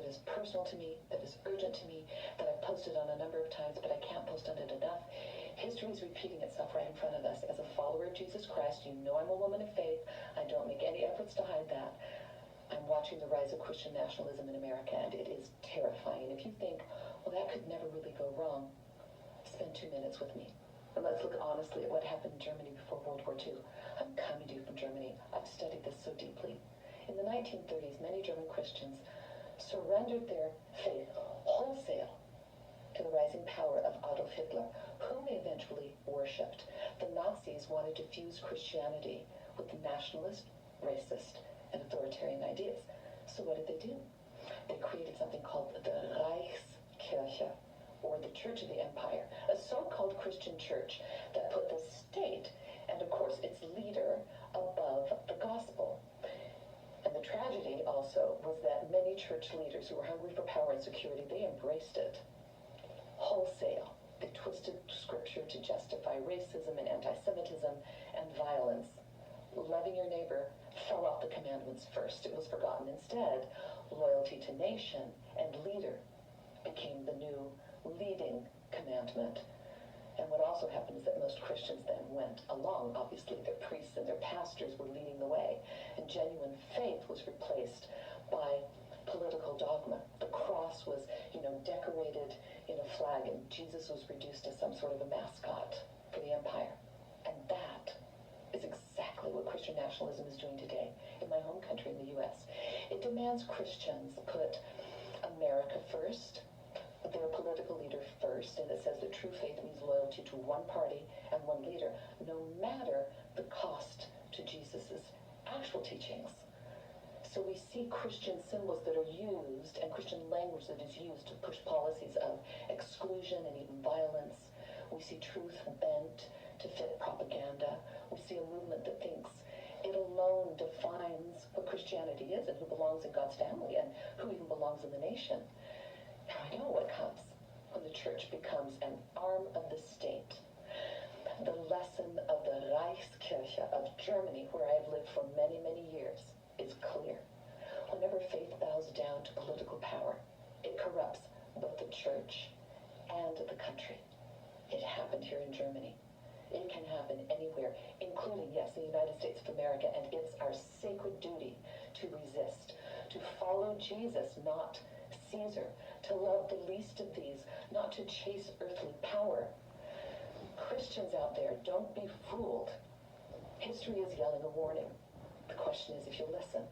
is personal to me, that is urgent to me, that I've posted on a number of times, but I can't post on it enough. History is repeating itself right in front of us. As a follower of Jesus Christ, you know I'm a woman of faith. I don't make any efforts to hide that. I'm watching the rise of Christian nationalism in America, and it is terrifying. And if you think, well, that could never really go wrong, spend 2 minutes with me. And let's look honestly at what happened in Germany before World War II. I'm coming to you from Germany. I've studied this so deeply. In the 1930s, many German Christians surrendered their faith wholesale to the rising power of Adolf Hitler, whom they eventually worshipped. The Nazis wanted to fuse Christianity with the nationalist, racist, and authoritarian ideas. So what did they do? They created something called the Reichskirche, or the Church of the Empire, a so-called Christian church that put the state and, of course, its leader above the gospel. And the tragedy also was that many church leaders who were hungry for power and security, they embraced it wholesale. They twisted scripture to justify racism and anti-Semitism and violence. Loving your neighbor fell off the commandments first. It was forgotten. Instead, loyalty to nation and leader became the new leading commandment. And what also happened is that most Christians then went along. Obviously, their priests and their pastors were leading the way, and genuine faith was replaced by political dogma. The cross was, decorated in a flag, and Jesus was reduced as some sort of a mascot for the empire. And that is exactly what Christian nationalism is doing today in my home country, in the U.S. It demands Christians put America first, their political leader first, and it says that true faith means loyalty to one party and one leader, no matter the cost to Jesus's actual teachings. So we see Christian symbols that are used and Christian language that is used to push policies of exclusion and even violence. We see truth bent to fit propaganda. We see a movement that thinks it alone defines what Christianity is and who belongs in God's family and who even belongs in the nation. Now I know what comes when the church becomes an arm of the state. The lesson of the Reichskirche of Germany, where I have lived for many, many years, is clear. Whenever faith bows down to political power, it corrupts both the church and the country. It happened here in Germany. It can happen anywhere, including, yes, the United States of America, and it's our sacred duty to resist, to follow Jesus, not Caesar, to love the least of these, not to chase earthly power. Christians out there, don't be fooled. History is yelling a warning. The question is if you'll listen.